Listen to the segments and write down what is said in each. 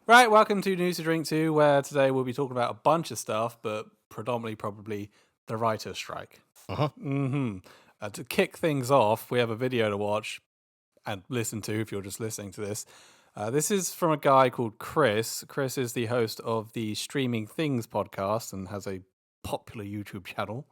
Right, welcome to News to Drink 2, where today we'll be talking about a bunch of stuff, but predominantly probably the writer's strike. To kick things off, we have a video to watch and listen to if you're just listening to this. This is from a guy called Chris. Chris is the host of the Streaming Things podcast and has a popular YouTube channel.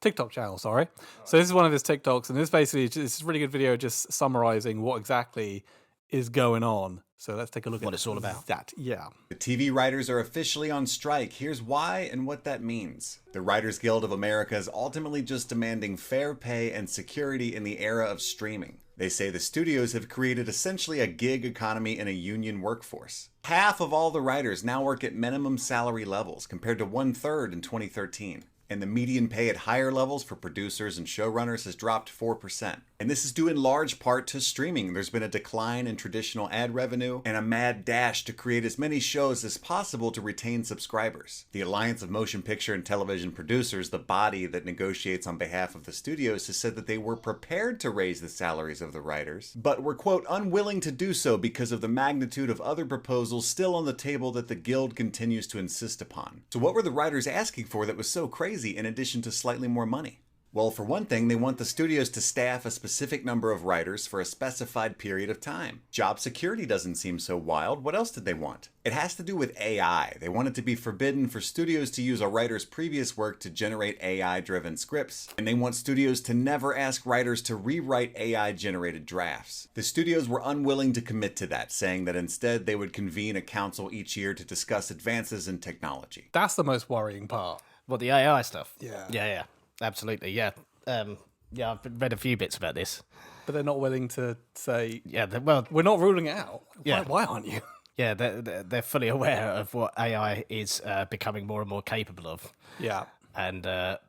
TikTok channel, sorry. So this is one of his TikToks, and this basically it's a really good video just summarizing what exactly is going on. So let's take a look at what it's all about. That, yeah. The TV writers are officially on strike. Here's why and what that means. The Writers Guild of America is ultimately just demanding fair pay and security in the era of streaming. They say the studios have created essentially a gig economy and a union workforce. Half of all the writers now work at minimum salary levels compared to 1/3 in 2013. And the median pay at higher levels for producers and showrunners has dropped 4%. And this is due in large part to streaming. There's been a decline in traditional ad revenue and a mad dash to create as many shows as possible to retain subscribers. The Alliance of Motion Picture and Television Producers, the body that negotiates on behalf of the studios, has said that they were prepared to raise the salaries of the writers, but were, quote, unwilling to do so because of the magnitude of other proposals still on the table that the Guild continues to insist upon. So what were the writers asking for that was so crazy in addition to slightly more money? Well, for one thing, they want the studios to staff a specific number of writers for a specified period of time. Job security doesn't seem so wild. What else did they want? It has to do with AI. They want it to be forbidden for studios to use a writer's previous work to generate AI-driven scripts, and they want studios to never ask writers to rewrite AI-generated drafts. The studios were unwilling to commit to that, saying that instead they would convene a council each year to discuss advances in technology. That's the most worrying part. What, the AI stuff? Yeah. Absolutely, yeah. I've read a few bits about this. But they're not willing to say, Yeah, well, we're not ruling it out. Yeah. Why aren't you? yeah, they're fully aware of what AI is becoming more and more capable of. Yeah. And the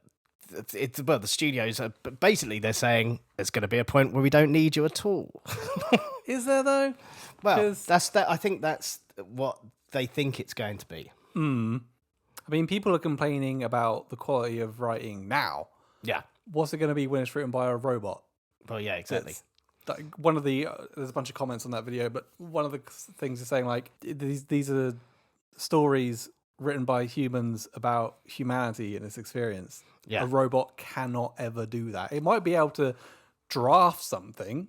studios are basically they're saying there's going to be a point where we don't need you at all. Is there, though? Well, that's that. I think that's what they think it's going to be. I mean, people are complaining about the quality of writing now. Yeah. What's it going to be when it's written by a robot? Well, yeah, exactly. One of the there's a bunch of comments on that video, but one of the things is saying like these are stories written by humans about humanity and its experience. Yeah. A robot cannot ever do that. It might be able to draft something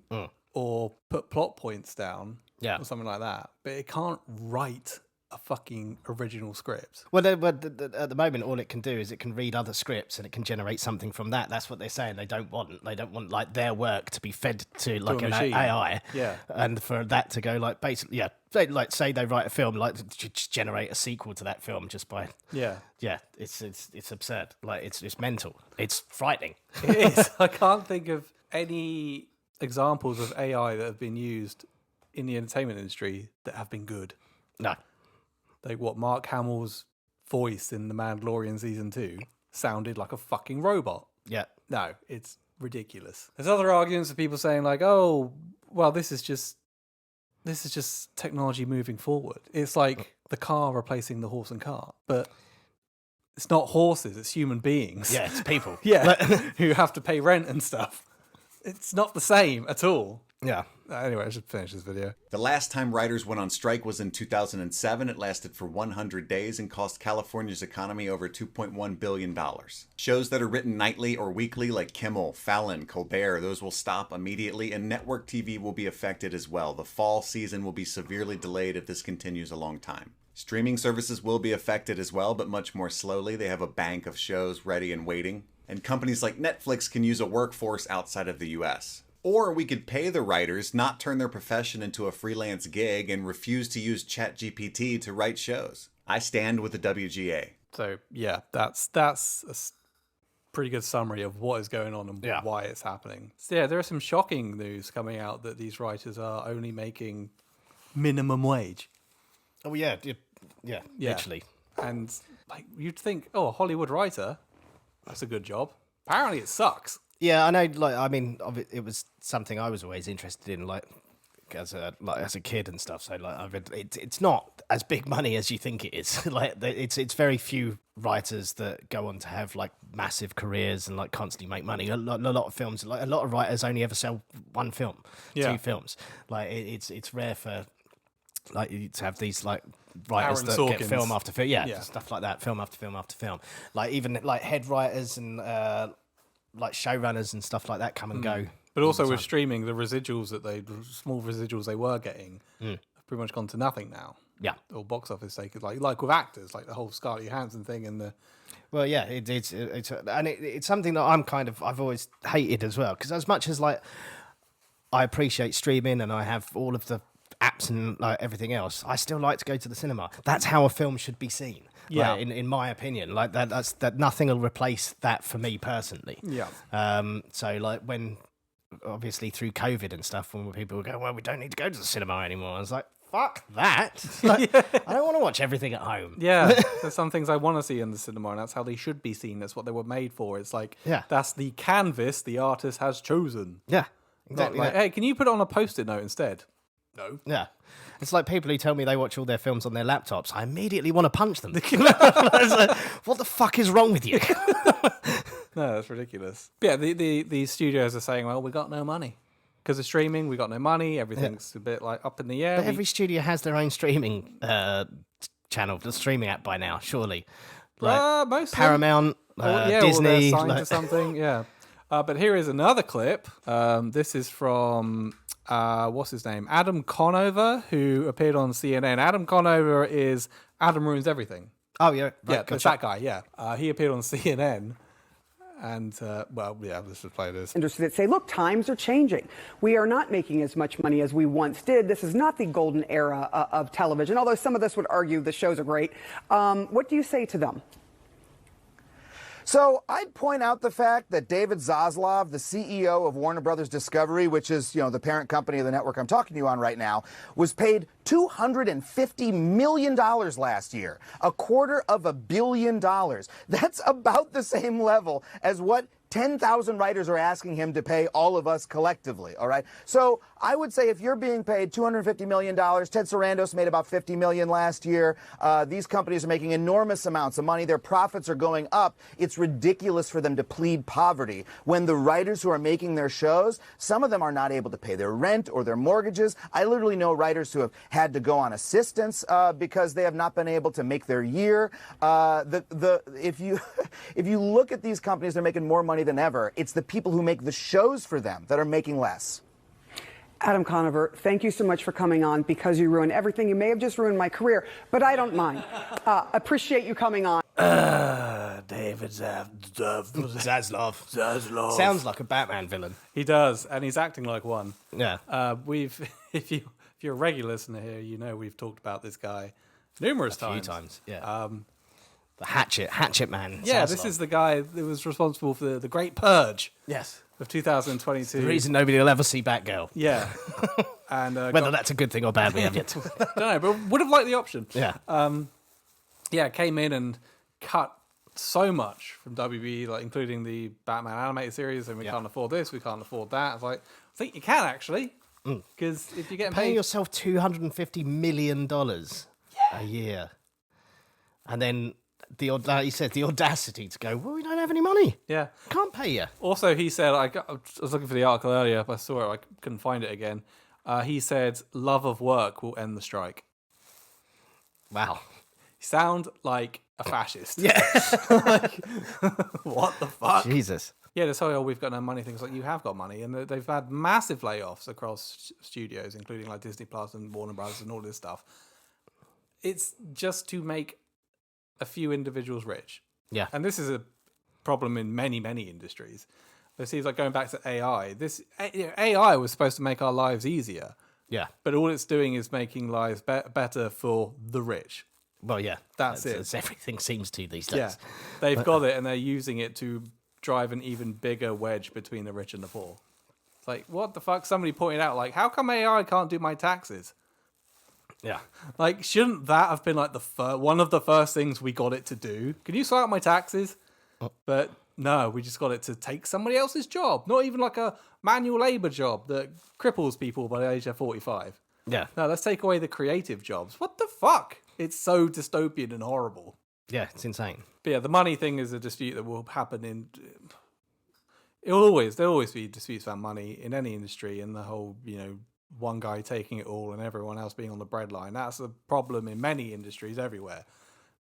or put plot points down, or something like that, but it can't write a fucking original script. Well, at the moment, all it can do is it can read other scripts and it can generate something from that. That's what they're saying. They don't want like their work to be fed to like an machine. AI. Yeah. And for that to go like basically, like say they write a film, like to generate a sequel to that film just by. Yeah. Yeah, it's absurd. Like it's mental. It's frightening. It is. I can't think of any examples of AI that have been used in the entertainment industry that have been good. No. Like what Mark Hamill's voice in The Mandalorian season 2 sounded like a fucking robot. Yeah. No, it's ridiculous. There's other arguments of people saying like, oh, well, this is just technology moving forward. It's like the car replacing the horse and cart, but it's not horses, it's human beings. Yeah, it's people. Yeah, who have to pay rent and stuff. It's not the same at all. Yeah. Anyway, I should finish this video. The last time writers went on strike was in 2007. It lasted for 100 days and cost California's economy over $2.1 billion. Shows that are written nightly or weekly like Kimmel, Fallon, Colbert, those will stop immediately, and network TV will be affected as well. The fall season will be severely delayed if this continues a long time. Streaming services will be affected as well, but much more slowly. They have a bank of shows ready and waiting. And companies like Netflix can use a workforce outside of the US. Or we could pay the writers, not turn their profession into a freelance gig, and refuse to use ChatGPT to write shows. I stand with the WGA. So yeah, that's a pretty good summary of what is going on and why it's happening. So yeah, there is some shocking news coming out that these writers are only making minimum wage. Oh yeah, literally. And like you'd think, oh, a Hollywood writer, that's a good job. Apparently it sucks. Yeah, I know. Like, I mean, it was something I was always interested in, like as a kid and stuff. So, like, I read it's not as big money as you think it is. Like, it's very few writers that go on to have like massive careers and like constantly make money. A lot of films, like a lot of writers, only ever sell one film, two films. Like, it's rare for like you to have these like writers Aaron that get Sorkins. film after film. Yeah. Stuff like that, film after film after film. Like even like head writers and like showrunners and stuff like that come and go. But also with streaming, the small residuals they were getting have pretty much gone to nothing now. Yeah. Or box office sake, like with actors, like the whole Scarlett Johansson thing and the. Well, yeah, it's something that I've always hated as well, because as much as like I appreciate streaming and I have all of the apps and like everything else, I still like to go to the cinema. That's how a film should be seen. Yeah. Like, in my opinion, like that nothing will replace that for me personally. Yeah. So like when obviously through COVID and stuff, when people were going, well, we don't need to go to the cinema anymore. I was like, fuck that. Like, I don't want to watch everything at home. Yeah, there's some things I want to see in the cinema, and that's how they should be seen. That's what they were made for. It's like, that's the canvas the artist has chosen. Yeah, Not exactly. like, hey, can you put it on a post-it note instead? No. Yeah. It's like people who tell me they watch all their films on their laptops. I immediately want to punch them. It's like, what the fuck is wrong with you? No, that's ridiculous. But yeah, the studios are saying, well, we got no money. Because of streaming, we got no money. Everything's a bit like up in the air. But every studio has their own streaming channel, the streaming app by now, surely. Like most of them. Paramount, Or Disney. they're signed to something, yeah. But here is another clip. This is from, what's his name? Adam Conover, who appeared on CNN. Adam Conover is Adam Ruins Everything. Oh, yeah. Right, Yeah, gotcha. it's that guy, yeah. He appeared on CNN. And, let's just play this. Industry that say, look, times are changing. We are not making as much money as we once did. This is not the golden era of television, although some of us would argue the shows are great. What do you say to them? So I'd point out the fact that David Zaslav, the CEO of Warner Brothers Discovery, which is, the parent company of the network I'm talking to you on right now, was paid $250 million last year, $250 million. That's about the same level as what 10,000 writers are asking him to pay all of us collectively, all right? So I would say if you're being paid $250 million, Ted Sarandos made about $50 million last year. These companies are making enormous amounts of money. Their profits are going up. It's ridiculous for them to plead poverty when the writers who are making their shows, some of them are not able to pay their rent or their mortgages. I literally know writers who have had to go on assistance because they have not been able to make their year. If you look at these companies, they're making more money than ever. It's the people who make the shows for them that are making less. Adam Conover, thank you so much for coming on. Because you ruined everything, you may have just ruined my career, but I don't mind. Appreciate you coming on. David Zaslav. Sounds like a Batman villain. He does, and he's acting like one. Yeah. If you're a regular listener here, you know we've talked about this guy numerous A few times. times, yeah. The Hatchet Man. Yeah, Zaslav. this is the guy that was responsible for the Great Purge Yes. of 2022. The reason nobody will ever see Batgirl. Yeah. And Whether that's a good thing or bad, we have yet to. don't know, but would have liked the option. Yeah. Came in and cut so much from WB, like including the Batman animated series, and we can't afford this, we can't afford that. I was like, I think you can actually, because if you're getting Paying paid, yourself $250 million a year. And then the audacity to go, well, we don't have any money. yeah. Can't pay you. Also, he said, I was looking for the article earlier, but I saw it, I couldn't find it again. He said, love of work will end the strike. Wow. You sound like a fascist. Yeah. Like, what the fuck? Jesus. Yeah, this whole we've got no money things. Like, you have got money, and they've had massive layoffs across studios, including like Disney Plus and Warner Brothers and all this stuff. It's just to make a few individuals rich. Yeah. And this is a problem in many, many industries. It seems like going back to AI. AI was supposed to make our lives easier, Yeah. but all it's doing is making lives better for the rich. Well, yeah. That's it. As everything seems to these days. Yeah, they've got it, and they're using it to drive an even bigger wedge between the rich and the poor. It's like, what the fuck? Somebody pointed out, like, how come AI can't do my taxes? Yeah. Like, shouldn't that have been like one of the first things we got it to do? Can you sort out my taxes? But no, we just got it to take somebody else's job. Not even like a manual labor job that cripples people by the age of 45. Yeah. No, let's take away the creative jobs. What the fuck? It's so dystopian and horrible. Yeah, it's insane. But yeah, the money thing is a dispute that will happen in. There'll always be disputes about money in any industry, and the whole one guy taking it all and everyone else being on the breadline. That's a problem in many industries everywhere.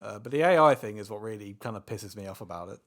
But the AI thing is what really kind of pisses me off about it.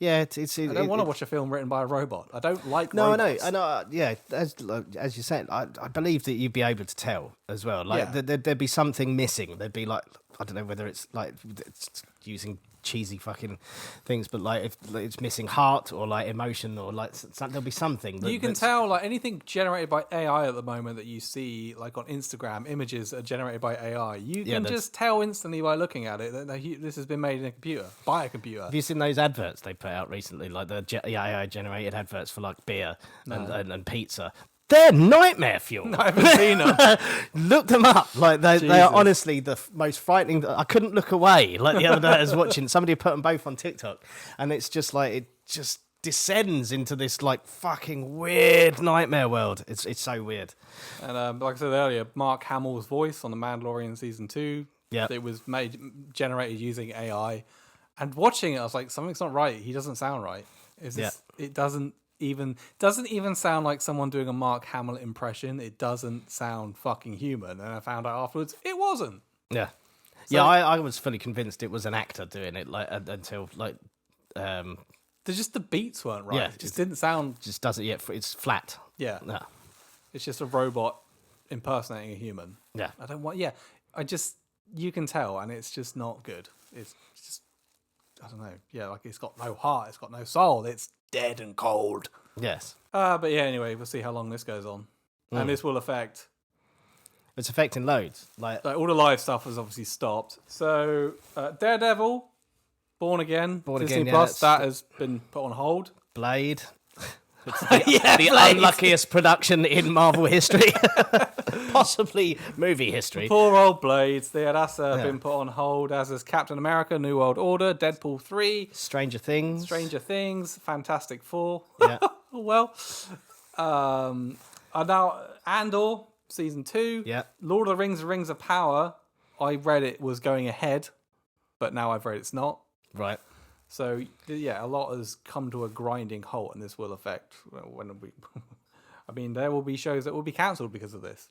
Yeah, I don't want to watch a film written by a robot. I don't like No, robots. I know. Yeah, as you said, I believe that you'd be able to tell as well. Like Yeah. there'd be something missing. There'd be like, I don't know whether it's like it's using cheesy fucking things, but like if it's missing heart or like emotion or like there'll be something. You can tell, like, anything generated by AI at the moment that you see, like on Instagram, images that are generated by AI. You can just tell instantly by looking at it that this has been made in a computer, by a computer. Have you seen those adverts they put out recently, like the AI generated adverts for like beer and pizza? They're nightmare fuel. I haven't seen them. Look them up. Like they Jesus. are honestly the most frightening. I couldn't look away. Like the other day, I was watching somebody put them both on TikTok, and it's just like it just descends into this like fucking weird nightmare world. It's so weird. And like I said earlier, Mark Hamill's voice on The Mandalorian season 2. Yeah, it was generated using AI. And watching it, I was like, something's not right. He doesn't sound right. It doesn't even sound like someone doing a Mark Hamill impression. It doesn't sound fucking human. And I found out afterwards it wasn't. Yeah. So, I was fully convinced it was an actor doing it, like until like just the beats weren't right. Yeah, it just didn't sound. Just doesn't yet. It's flat. Yeah. No. It's just a robot impersonating a human. Yeah. I don't want. Yeah. You can tell, and it's just not good. It's just, I don't know. Yeah, like it's got no heart. It's got no soul. It's dead and cold. Yes. But yeah. Anyway, we'll see how long this goes on, and this will affect. It's affecting loads. Like all the live stuff has obviously stopped. So Daredevil, Born Again, Disney Plus, that has been put on hold. Blade. It's the unluckiest production in Marvel history, possibly movie history. Poor old Blades. That's been put on hold, as is Captain America, New World Order, Deadpool 3, Stranger Things, Fantastic Four. Yeah. Well, now Andor season 2. Yeah. Lord of the Rings, Rings of Power. I read it was going ahead, but now I've read it's not. Right. So yeah, a lot has come to a grinding halt, and this will affect when we. I mean, there will be shows that will be cancelled because of this.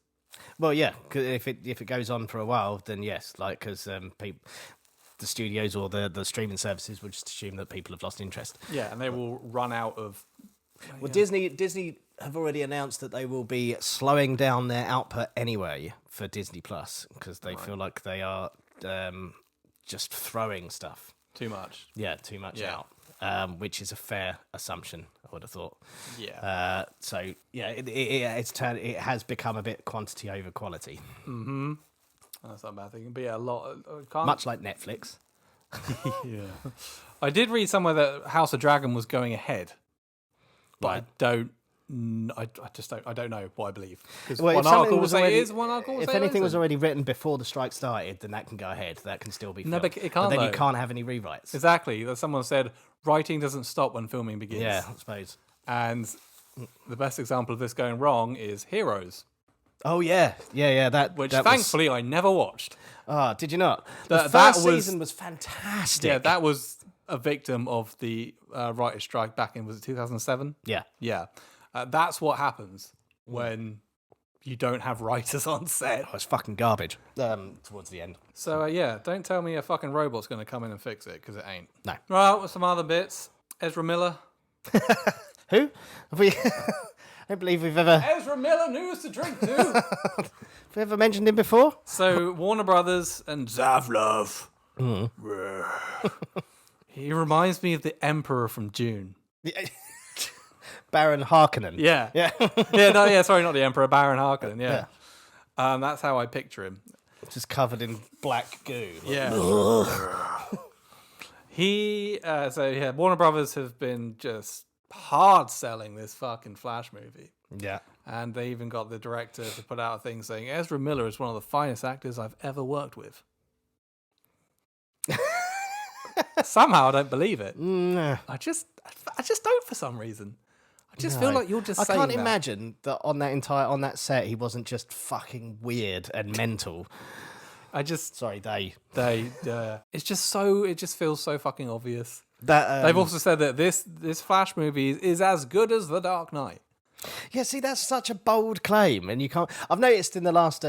Well, yeah, 'cause if it goes on for a while, then yes, like because the studios or the streaming services will just assume that people have lost interest. Yeah, and they will run out of. Well, Disney have already announced that they will be slowing down their output anyway for Disney Plus because they feel like they are just throwing stuff. Too much. Yeah, too much out, which is a fair assumption, I would have thought. Yeah. So yeah, it has become a bit quantity over quality. Mm-hmm. That's not a bad thing. But yeah, a lot. Much like Netflix. Yeah. I did read somewhere that House of Dragon was going ahead, but Right. I don't know what I believe. Because Well, one article will say it is, one article will if say it anything was isn't. already written before the strike started, then that can go ahead. That can still be filmed. No, but it can't, But then you though. can't have any rewrites. Exactly. That someone said writing doesn't stop when filming begins. Yeah, I suppose. And the best example of this going wrong is Heroes, Oh yeah. That which that thankfully I never watched. did you not? The That first was- season was fantastic. Yeah, that was a victim of the writer's strike back in, was it 2007? Yeah. Yeah. That's what happens when you don't have writers on set. Oh, it's fucking garbage. Towards the end. So, yeah, don't tell me a fucking robot's going to come in and fix it, because it ain't. No. Right, with some other bits. Ezra Miller. Who? Have we? I don't believe we've ever Ezra Miller news to drink to. mentioned him before. So, Warner Brothers and Zavlov. He reminds me of the Emperor from Dune. Baron Harkonnen. Yeah. Yeah. Sorry, not the Emperor, Baron Harkonnen, yeah. That's how I picture him. Just covered in black goo. Yeah. Warner Brothers have been just hard selling this fucking Flash movie. Yeah. And they even got the director to put out a thing saying Ezra Miller is one of the finest actors I've ever worked with. Somehow I don't believe it. No. I just don't for some reason. I just feel like you're just I saying can't that. imagine that on that set he wasn't just fucking weird and mental. Sorry, they. It's just so, it just feels so fucking obvious. That They've also said that this Flash movie is as good as The Dark Knight. Yeah, see, that's such a bold claim, and you can't. I've noticed in the last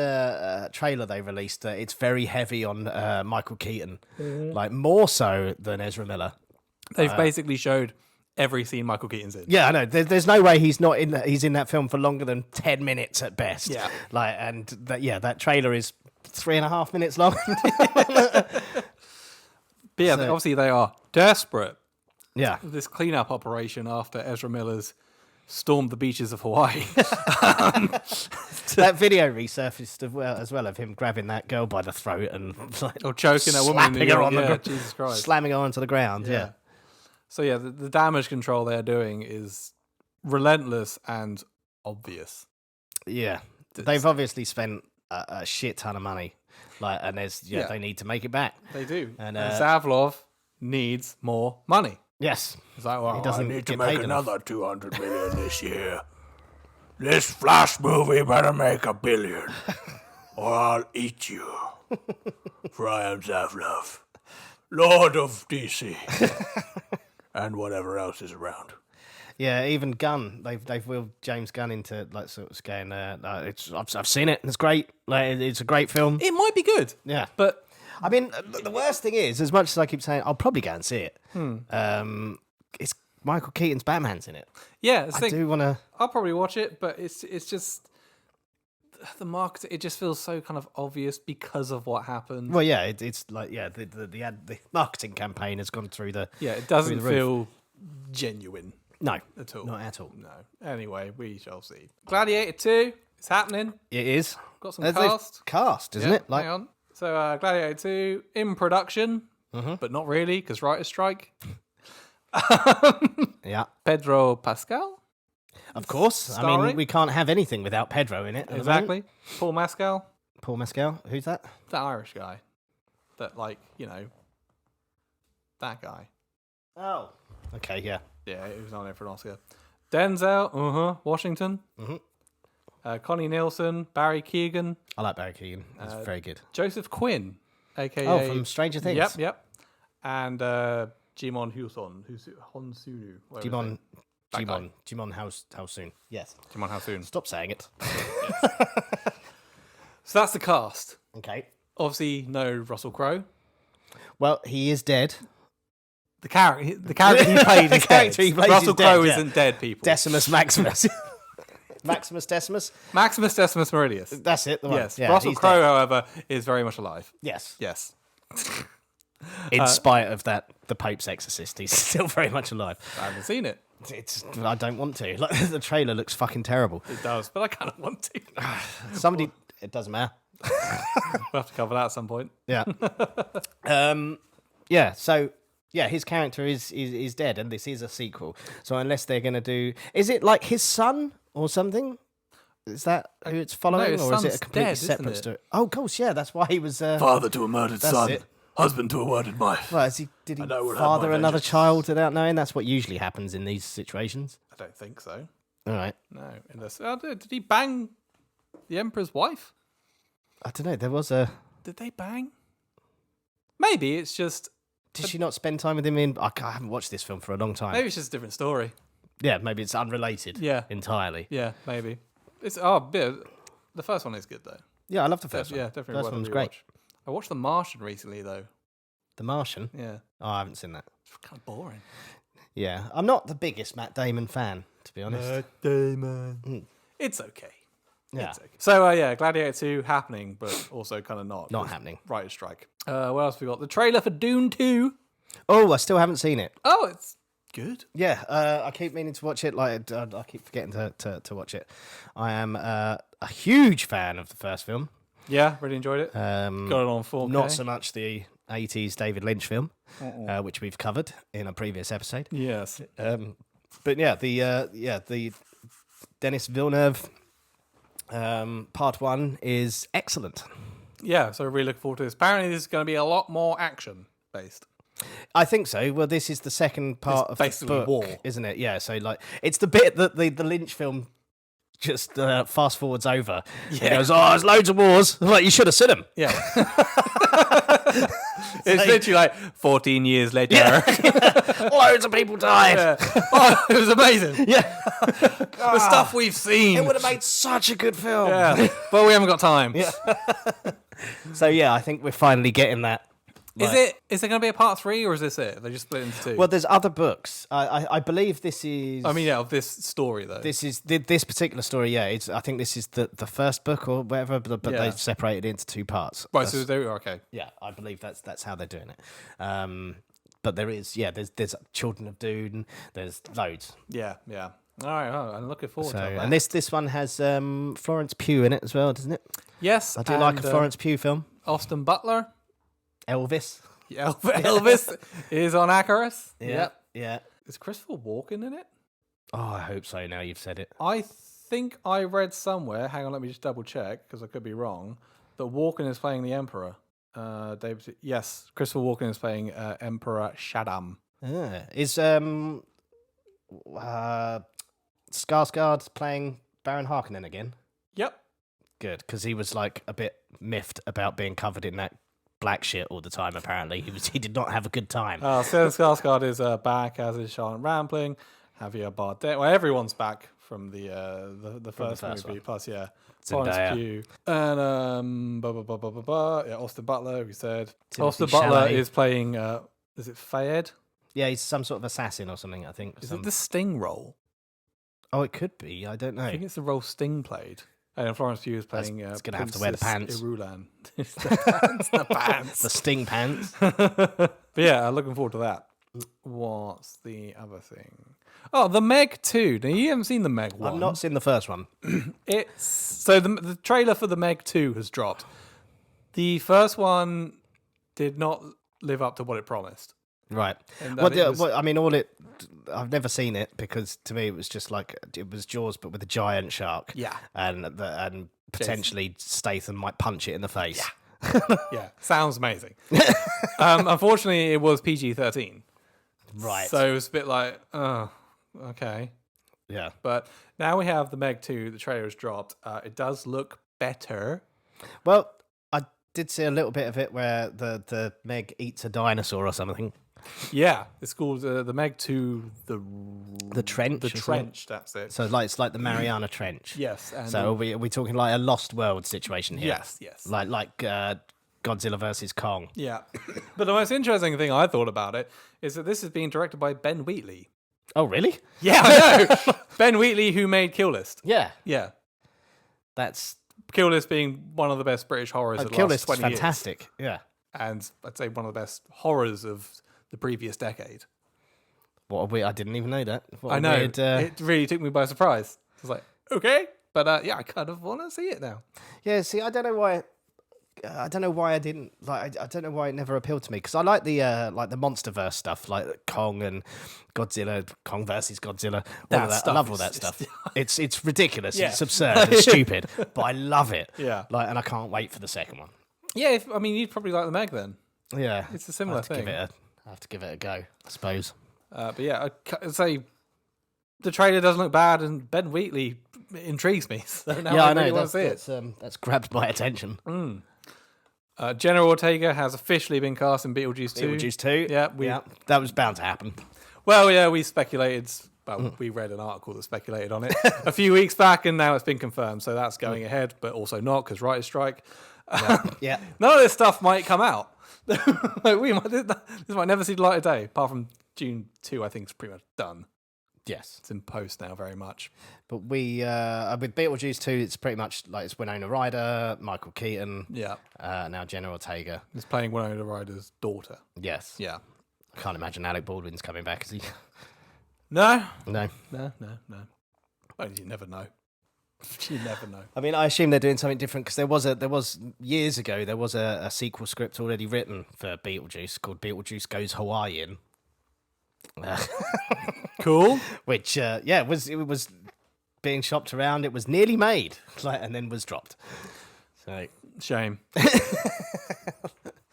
trailer they released that it's very heavy on Michael Keaton, like more so than Ezra Miller. They've basically showed every scene Michael Keaton's in. Yeah, I know. There's no way he's not in. He's in that film for longer than 10 minutes at best. Yeah. like, and that trailer is 3.5 minutes long. But yeah, So- obviously they are desperate. yeah, This cleanup operation after Ezra Miller's stormed the beaches of Hawaii. that video resurfaced as well of him grabbing that girl by the throat and like, Or choking that woman in New slapping her York. on the Yeah, ground, Jesus Christ. slamming her onto the ground. Yeah. So yeah, the damage control they're doing is relentless and obvious. Yeah, they've obviously spent a shit ton of money, like, and Yeah. they need to make it back. They do. And, And Zavlov needs more money. Yes, It's like, well, he doesn't I need to get make paid enough. another 200 million this year. This Flash movie better make $1 billion, or I'll eat you. For I am Zavlov, Lord of DC, and whatever else is around. Yeah, even Gunn, they've wheeled James Gunn into like sort of going, I've seen it, it's great, like it's a great film. It might be good, Yeah, but I mean, the worst thing is, as much as I keep saying, I'll probably go and see it. It's Michael Keaton's Batman's in it. yeah, I do want to. I'll probably watch it, but it's just the market. It just feels so kind of obvious because of what happened. Well, yeah, it's like the marketing campaign has gone through the. Yeah, it doesn't through the roof. feel genuine No, at all. not at all. No. Anyway, we shall see. Gladiator 2 is happening. It is. Got some They've cast. cast, isn't Yeah, it? Like, hang on. So Gladiator 2 in production, but not really because writer's strike. yeah, Pedro Pascal, of course. I Starring? mean, we can't have anything without Pedro in it. at the moment. exactly. Paul Mescal, Paul Mescal. Who's that? the Irish guy, that that guy. Oh. Okay, yeah. Yeah, he was nominated for an Oscar. Denzel, Washington. Connie Nielsen, Barry Keoghan, I like Barry Keoghan. He's very good. Joseph Quinn, aka Oh, from Stranger Things. Yep. And Jimon Honsunu. Jimon, how soon? Yes. Jimon Housoon. Stop saying it. So that's the cast. Okay. Obviously, no Russell Crowe. Well, he is dead. The character he played The is character dead. he plays Russell is dead, Crowe yeah. isn't dead, people. Decimus Maximus. Maximus Decimus. Maximus Decimus Meridius. That's it. The one. Yes. Yeah, Russell he's Crowe, dead. however, is very much alive. Yes. Yes. In spite of that, the Pope's exorcist, he's still very much alive. I haven't seen it. I don't want to. Like, the trailer looks fucking terrible. It does, but I kind of want to. Somebody. It doesn't matter. We'll have to cover that at some point. Yeah. Yeah. So. Yeah, his character is dead, and this is a sequel. So unless they're going to do, is it like his son or something? Is that who it's following, his or is it a son's completely dead, isn't separate it? story? Oh, of course, yeah, that's why he was. Father to a murdered That's son. it. Husband to a murdered wife. Well, did he know we'll have father my another vengeance. child without knowing? That's what usually happens in these situations. I don't think so. All right, No. Did he bang the Emperor's wife? I don't know. There was a. Did they bang? Maybe it's just. Did she not spend time with him in? I haven't watched this film for a long time. Maybe it's just a different story. Yeah, maybe it's unrelated. Yeah. entirely. Yeah, maybe. It's the first one is good though. Yeah, I love the first one. Yeah, definitely. First worth a one was great. rewatch. I watched The Martian recently though. The Martian. Yeah, Oh, I haven't seen that. it's kind of boring. Yeah, I'm not the biggest Matt Damon fan, to be honest. Damon. It's okay. Yeah. It's okay. So yeah, Gladiator 2 happening, but also kind of not. Not 'cause happening. Writer's strike. What else have we got? The trailer for Dune 2. Oh, I still haven't seen it. Oh, it's good. Yeah, I keep meaning to watch it. Like I keep forgetting to watch it. I am a huge fan of the first film. Yeah, really enjoyed it. Got it on 4K. Not so much the 80s David Lynch film, which we've covered in a previous episode. Yes. But yeah, the Denis Villeneuve part 1 is excellent. Yeah, so really looking forward to this. Apparently, this is going to be a lot more action based. I think so. Well, this is the second part It's of the basically book, war. isn't it? Yeah. So like, it's the bit that the Lynch film just fast forwards over. Yeah. It goes, oh, there's loads of wars. Like, you should have seen them. Yeah. It's literally like 14 years later. Loads of people died. Yeah. Oh, it was amazing. Yeah. The stuff we've seen. It would have made such a good film. Yeah, but we haven't got time. So yeah, I think we're finally getting that. Is there going to be a part 3 or is this it? They just split into 2. Well, there's other books. I believe this is. I mean, yeah, of this story though. This is this particular story. Yeah, I think this is the first book or whatever, but Yeah. they've separated it into 2 parts. Right, so okay. Yeah, I believe that's how they're doing it. But there's Children of Dune. There's loads. Yeah. All right, I'm looking forward to that. And this one has Florence Pugh in it as well, doesn't it? Yes, I do like a Florence Pugh film. Austin Butler. Elvis. Yeah, Elvis is on Icarus. Yeah. Is Christopher Walken in it? Oh, I hope so. Now you've said it. I think I read somewhere. Hang on, let me just double check because I could be wrong. That Walken is playing the Emperor. David, yes, Christopher Walken is playing Emperor Shaddam. Is Skarsgård playing Baron Harkonnen again? Yep. Good, because he was like a bit miffed about being covered in that black shit all the time. Apparently, he did not have a good time. Stellan Skarsgård is back, as is Charlotte Rampling, Javier Bardem. Well, everyone's back from the first first movie. one. Plus, yeah, Zendaya. Florence Pugh and yeah, Austin Butler. We said Timothy Austin Butler Chalamet. is playing. Is it Fayed? Yeah, he's some sort of assassin or something. I think. Is it the Sting role? Oh, it could be. I don't know. I think it's the role Sting played. And then Florence Pugh is playing. It's gonna have to wear the Princess pants. Irulan. It's the pants. The Sting pants. But yeah, I'm looking forward to that. What's the other thing? Oh, the Meg 2. Now, you haven't seen the Meg 1. I've not seen the first one. It's so the trailer for the Meg 2 has dropped. The first one did not live up to what it promised. Right. And Well, it was- I mean, I've never seen it because to me it was just like it was Jaws but with a giant shark. Yeah. And potentially Statham might punch it in the face. Yeah, sounds amazing. Unfortunately, it was PG-13. Right. So it was a bit like, oh, okay. yeah. But now we have the Meg 2. The trailer has dropped. It does look better. Well, I did see a little bit of it where the Meg eats a dinosaur or something. Yeah, it's called the Meg 2. The Trench. The isn't it? Trench. That's it. So like it's like the Mariana Trench. Yes. And So are we talking like a Lost World situation here? yes. Like Godzilla versus Kong. Yeah. But the most interesting thing I thought about it is that this is being directed by Ben Wheatley. Oh, really? Yeah, I know. Ben Wheatley, who made Kill List. Yeah. Yeah. That's Kill List being one of the best British horrors of the Kill last List is 20 years. fantastic. Yeah. And I'd say one of the best horrors of the previous decade. What a weird, I didn't even know that. What a I know. weird, It really took me by surprise. I was like, okay. But yeah, I kind of want to see it now. Yeah, see, I don't know why I didn't like. I don't know why it never appealed to me because I like the MonsterVerse stuff, like Kong and Godzilla, Kong versus Godzilla. All That of that. I stuff love all is that just- stuff. It's ridiculous. Yeah. It's absurd. It's stupid, but I love it. Yeah. and I can't wait for the second one. Yeah, I mean, you'd probably like the Meg then. Yeah, It's a similar thing. I have to give it a go, I suppose. But yeah, I'd say the trailer doesn't look bad, and Ben Wheatley intrigues me. So now Yeah, I I know. really want to see it. That's grabbed my attention. General Ortega has officially been cast in Beetlejuice 2. Beetlejuice 2. Yeah, that was bound to happen. Well, yeah, we speculated. Well, we read an article that speculated on it a few weeks back, and now it's been confirmed. So that's going ahead, but also not because writer's strike. Yeah. None of this stuff might come out. This might never see the light of day, apart from June 2. I think it's pretty much done. Yes. It's in post now, very much. But we with Beetlejuice 2, it's pretty much like it's Winona Ryder, Michael Keaton, Yeah, now Jenna Ortega. it's playing Winona Ryder's daughter. Yes. Yeah. I can't imagine Alec Baldwin's coming back, is he? No. No. Well, you never know. You never know. I mean, I assume they're doing something different because there was years ago there was a sequel script already written for Beetlejuice called Beetlejuice Goes Hawaiian, Cool. which it was being shopped around. It was nearly made, and then was dropped. So Shame.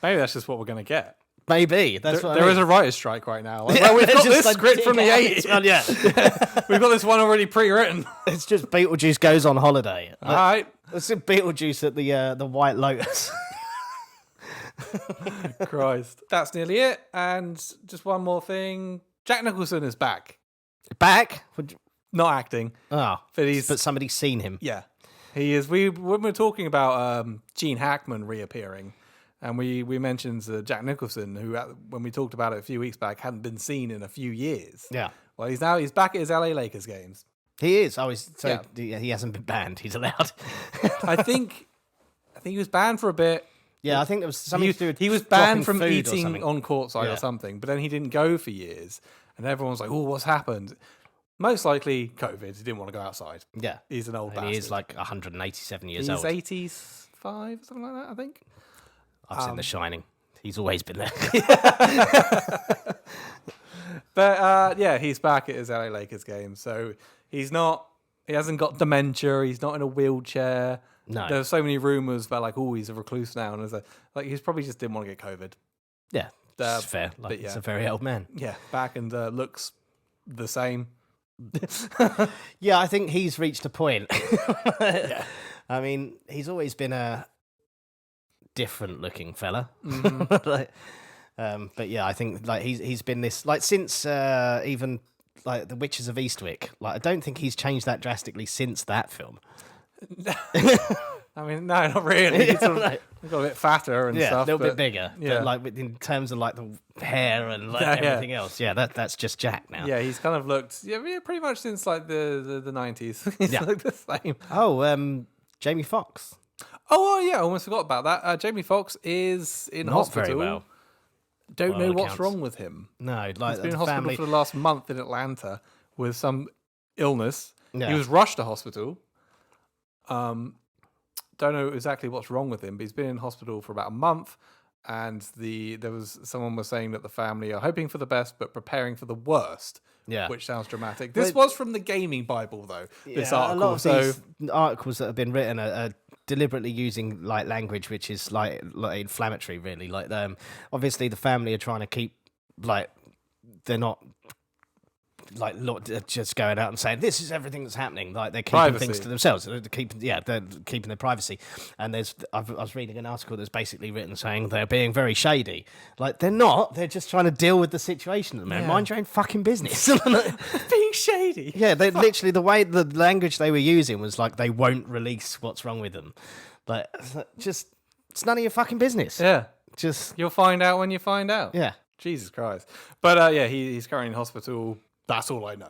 Maybe that's just what we're going to get. maybe that's what I There mean. is a writer's strike right now. Like, well, we've got Just this like script from the dig out 80s. this one, yeah. We've got this one already pre-written. It's just Beetlejuice Goes on Holiday. All right. It's Beetlejuice at the White Lotus. Christ. That's nearly it. And just one more thing. Jack Nicholson is back. Back? Not acting. Oh, But somebody's seen him. Yeah. He is. When we're talking about Gene Hackman reappearing, and we mentioned Jack Nicholson, who when we talked about it a few weeks back hadn't been seen in a few years. Yeah. Well, he's back at his LA Lakers games. He is. Oh, he hasn't been banned. He's allowed. I think he was banned for a bit. Yeah, I think there was something to do with he was dropping banned from food or eating something. on courtside or something, but then he didn't go for years, and everyone's like, "Oh, what's happened?" Most likely COVID. He didn't want to go outside. Yeah. He's an old And bastard. he is like 187 years He's old. 85, something like that, I think. I've seen The Shining. He's always been there. But yeah, he's back at his LA Lakers game. So he hasn't got dementia. He's not in a wheelchair. No. There's so many rumors about like, oh, he's a recluse now. And he's probably just didn't want to get COVID. Yeah, that's fair. but Like, yeah. he's a very old man. Yeah, back and looks the same. Yeah, I think he's reached a point. Yeah. I mean, he's always been a different looking fella. Like, but yeah, I think like he's been this like since even like The Witches of Eastwick. Like I don't think he's changed that drastically since that film. I mean, no, not really. He's sort of got a bit fatter and Yeah, stuff. a little but- bit bigger. Yeah. But like in terms of like the hair and like Yeah, yeah. everything else. Yeah, that's just Jack now. Yeah, he's kind of looked pretty much since like the 90s. He's Yeah. like the same. Oh, Jamie Foxx. Oh yeah, I almost forgot about that. Jamie Foxx is in Not hospital. very well. Don't by know all what's accounts. wrong with him. No, like He's been in the hospital family. for the last month in Atlanta with some illness. Yeah. He was rushed to hospital. Don't know exactly what's wrong with him, but he's been in hospital for about a month. And someone was saying that the family are hoping for the best but preparing for the worst. Yeah. Which sounds dramatic. This was from the Gaming Bible, though. This article. A lot of so these articles that have been written are deliberately using like language which is like inflammatory, really. Like obviously the family are trying to keep like they're not like just going out and saying this is everything that's happening. Like they're keeping Privacy. things to themselves. They're keeping their privacy. And I was reading an article that's basically written saying they're being very shady. Like they're not. They're just trying to deal with the situation at the moment. Yeah. Mind your own fucking business. being shady. Yeah, they literally the way the language they were using was like they won't release what's wrong with them. But just it's none of your fucking business. Yeah. Just You'll find out when you find out. yeah. Jesus Christ. But yeah, he's currently in hospital. That's all I know.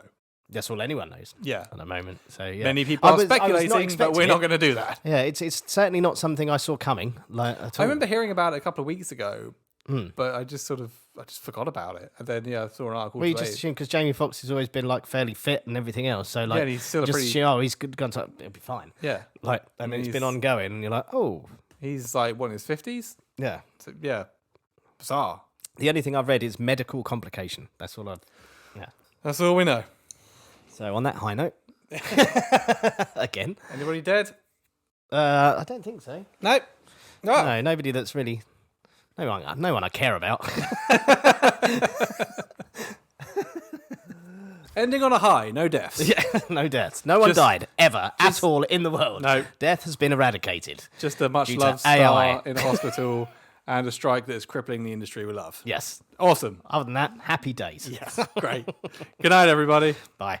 That's all anyone knows. Yeah. At the moment. So yeah. Many people I are was not speculating, but expecting we're not it. going to do that. Yeah, it's certainly not something I saw coming. Like at all. I remember hearing about it a couple of weeks ago, Hmm. but I just forgot about it. And then I saw an article Well, you today. just assume because Jamie Foxx has always been like fairly fit and everything else. So like, Yeah, and he's still a just pretty- assume, oh, he's good. Gone to, it'll be fine. Yeah. Like, and mean, it's been he's- ongoing, and you're like, oh, He's like, what, in his 50s? yeah. So, yeah. Bizarre. The only thing I've read is medical complication. That's all I've. Yeah. That's all we know. So on that high note, again, Anybody dead? I don't think so. Nope. No. No, nobody that's really. No one I care about. Ending on a high, no deaths. Yeah, no deaths. No one Just- died ever at all in the world. No. Death has been eradicated. Just a much Due to loved AI. star in a hospital and a strike that is crippling the industry with love. Yes. Awesome. Other than that, happy days. Yes. Great. Good night, everybody. Bye.